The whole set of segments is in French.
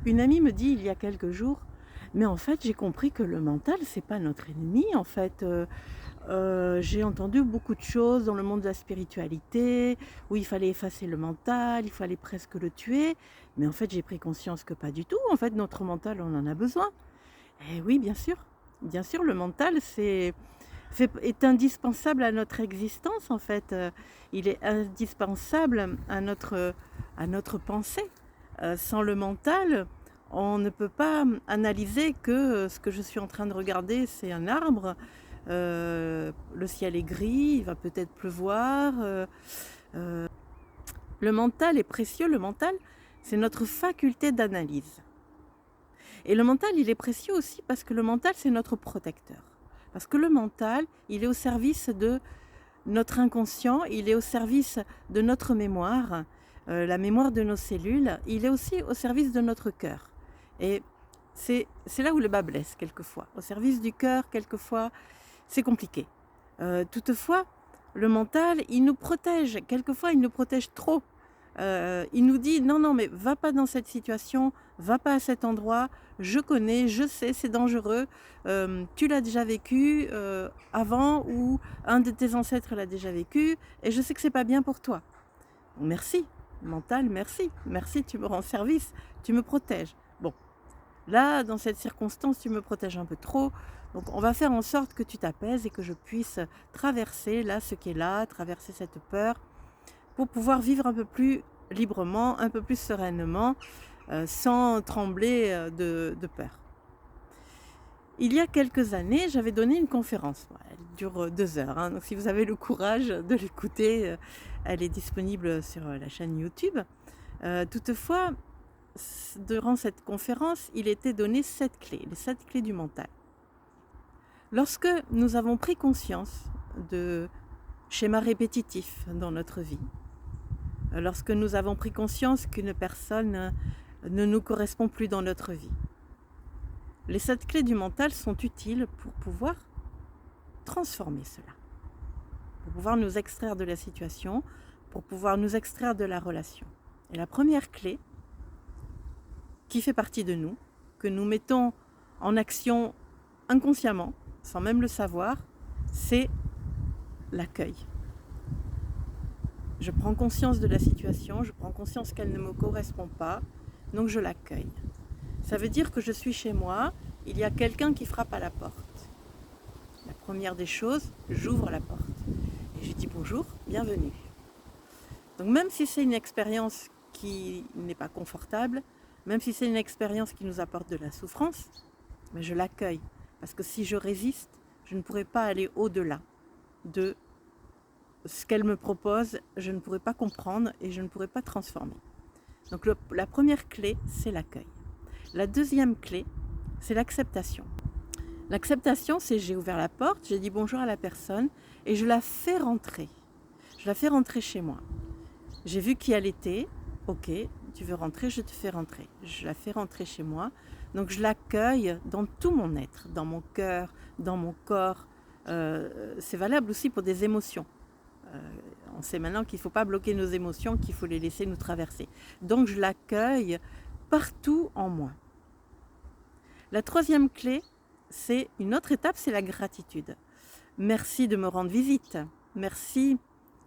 Une amie me dit il y a quelques jours: «Mais en fait, j'ai compris que le mental, c'est pas notre ennemi en fait, j'ai entendu beaucoup de choses dans le monde de la spiritualité, où il fallait effacer le mental, il fallait presque le tuer. Mais en fait, j'ai pris conscience que pas du tout. En fait, notre mental, on en a besoin». Et oui, bien sûr. Bien sûr, le mental, est indispensable à notre existence en fait, il est indispensable à notre pensée. Sans le mental, on ne peut pas, analyser que, ce que je suis en train de regarder, c'est un arbre, le ciel est gris, il va peut-être pleuvoir, le mental est précieux, le mental, c'est notre faculté d'analyse. Et le mental, il est précieux aussi parce que le mental, c'est notre protecteur. Parce que le mental, il est au service de notre inconscient, il est au service de notre mémoire, la mémoire de nos cellules, il est aussi au service de notre cœur. Et c'est là où le bât blesse quelquefois. Au service du cœur, quelquefois, c'est compliqué. Toutefois, le mental, il nous protège. Quelquefois, il nous protège trop. Il nous dit: «Non, non, mais va pas dans cette situation, va pas à cet endroit, je connais, je sais, c'est dangereux, tu l'as déjà vécu, avant ou un de tes ancêtres l'a déjà vécu et je sais que c'est pas bien pour toi. Merci, mental, merci. Merci, tu me rends service, tu me protèges». Bon, là, dans cette circonstance, tu me protèges un peu trop, donc on va faire en sorte que tu t'apaises et que je puisse traverser là, ce qui est là, traverser cette peur pour pouvoir vivre un peu plus librement, un peu plus sereinement, sans trembler, de peur. Il y a quelques années, j'avais donné une conférence. Bon, elle dure, 2 heures, hein, donc si vous avez le courage de l'écouter, elle est disponible sur, la chaîne YouTube. Toutefois, durant cette conférence, il était donné 7 clés, les 7 clés du mental. Lorsque nous avons pris conscience de schémas répétitifs dans notre vie, lorsque nous avons pris conscience qu'une personne, ne nous correspond plus dans notre vie, les 7 clés du mental sont utiles pour pouvoir transformer cela, pour pouvoir nous extraire de la situation, pour pouvoir nous extraire de la relation. Et la première clé, qui fait partie de nous, que nous mettons en action inconsciemment, sans même le savoir, c'est l'accueil. Je prends conscience de la situation, je prends conscience qu'elle ne me correspond pas, donc je l'accueille. Ça veut dire que je suis chez moi, il y a quelqu'un qui frappe à la porte. La première des choses, j'ouvre la porte et je dis bonjour, bienvenue. Donc même si c'est une expérience qui n'est pas confortable, même si c'est une expérience qui nous apporte de la souffrance, mais je l'accueille. Parce que si je résiste, je ne pourrai pas aller au-delà de ce qu'elle me propose, je ne pourrai pas comprendre et je ne pourrai pas transformer. Donc la première clé, c'est l'accueil. La deuxième clé, c'est l'acceptation. L'acceptation, c'est j'ai ouvert la porte, j'ai dit bonjour à la personne et je la fais rentrer. Je la fais rentrer chez moi. J'ai vu qui elle était, ok, tu veux rentrer, je te fais rentrer. Je la fais rentrer chez moi, donc je l'accueille dans tout mon être, dans mon cœur, dans mon corps. C'est valable aussi pour des émotions. On sait maintenant qu'il ne faut pas bloquer nos émotions, qu'il faut les laisser nous traverser. Donc je l'accueille partout en moi. La troisième clé, c'est une autre étape, c'est la gratitude. Merci de me rendre visite. Merci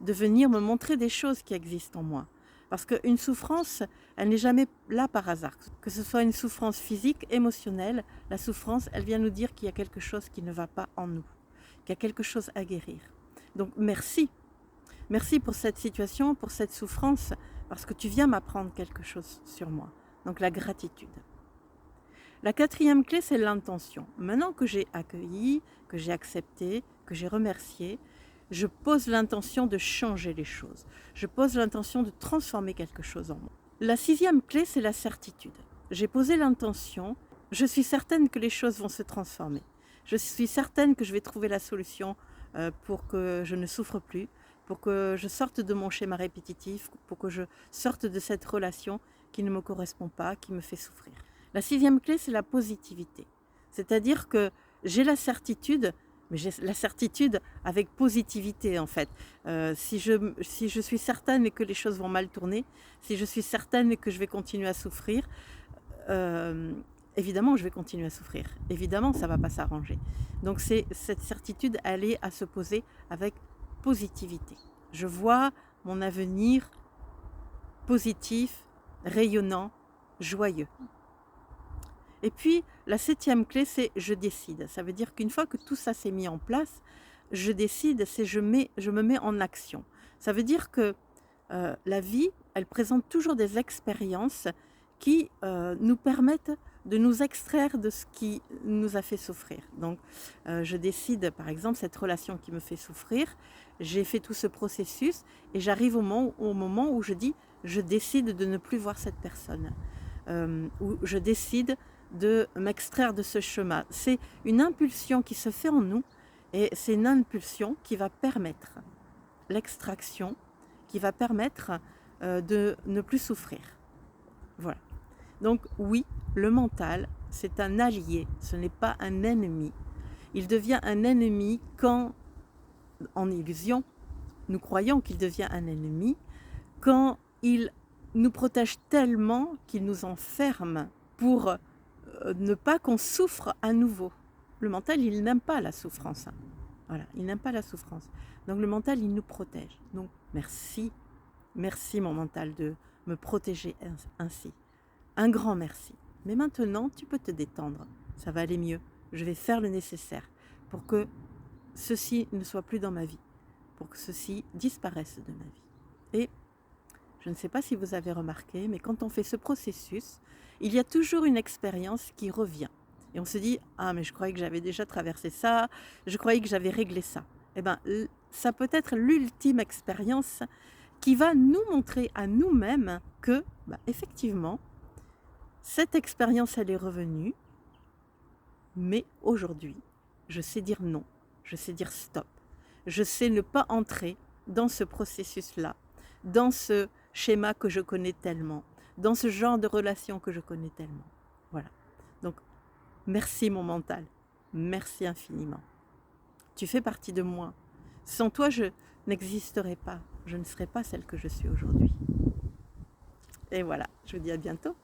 de venir me montrer des choses qui existent en moi. Parce qu'une souffrance, elle n'est jamais là par hasard. Que ce soit une souffrance physique, émotionnelle, la souffrance, elle vient nous dire qu'il y a quelque chose qui ne va pas en nous, qu'il y a quelque chose à guérir. Donc merci. Merci pour cette situation, pour cette souffrance, parce que tu viens m'apprendre quelque chose sur moi. Donc la gratitude. La quatrième clé, c'est l'intention. Maintenant que j'ai accueilli, que j'ai accepté, que j'ai remercié, je pose l'intention de changer les choses. Je pose l'intention de transformer quelque chose en moi. La sixième clé, c'est la certitude. J'ai posé l'intention, je suis certaine que les choses vont se transformer. Je suis certaine que je vais trouver la solution pour que je ne souffre plus, pour que je sorte de mon schéma répétitif, pour que je sorte de cette relation qui ne me correspond pas, qui me fait souffrir. La sixième clé, c'est la positivité. C'est-à-dire que j'ai la certitude, mais j'ai la certitude avec positivité en fait. Si je suis certaine que les choses vont mal tourner, si je suis certaine que je vais continuer à souffrir, évidemment, je vais continuer à souffrir. Évidemment, ça ne va pas s'arranger. Donc, cette certitude, elle est à se poser avec positivité. Je vois mon avenir positif, rayonnant, joyeux. Et puis, la 7e clé, c'est je décide. Ça veut dire qu'une fois que tout ça s'est mis en place, je décide, c'est je me mets en action. Ça veut dire que la vie, elle présente toujours des expériences qui nous permettent de nous extraire de ce qui nous a fait souffrir. Donc, je décide, par exemple, cette relation qui me fait souffrir, j'ai fait tout ce processus et j'arrive au moment où je dis, je décide de ne plus voir cette personne. Où je décide de m'extraire de ce chemin. C'est une impulsion qui se fait en nous et c'est une impulsion qui va permettre l'extraction, qui va permettre de ne plus souffrir. Voilà. Donc oui, le mental, c'est un allié, ce n'est pas un ennemi. Il devient un ennemi quand, en illusion, nous croyons qu'il devient un ennemi, quand il nous protège tellement qu'il nous enferme pour ne pas qu'on souffre à nouveau. Le mental, il n'aime pas la souffrance. Voilà, il n'aime pas la souffrance. Donc le mental, il nous protège. Donc merci, merci mon mental de me protéger ainsi. Un grand merci. Mais maintenant, tu peux te détendre. Ça va aller mieux. Je vais faire le nécessaire pour que ceci ne soit plus dans ma vie, pour que ceci disparaisse de ma vie. Et je ne sais pas si vous avez remarqué, mais quand on fait ce processus, il y a toujours une expérience qui revient. Et on se dit, ah mais je croyais que j'avais déjà traversé ça, je croyais que j'avais réglé ça. Eh bien, ça peut être l'ultime expérience qui va nous montrer à nous-mêmes que, effectivement, cette expérience, elle est revenue, mais aujourd'hui, je sais dire non, je sais dire stop, je sais ne pas entrer dans ce processus-là, dans ce schéma que je connais tellement, dans ce genre de relation que je connais tellement. Voilà. Donc, merci mon mental, merci infiniment. Tu fais partie de moi. Sans toi, je n'existerais pas, je ne serais pas celle que je suis aujourd'hui. Et voilà, je vous dis à bientôt.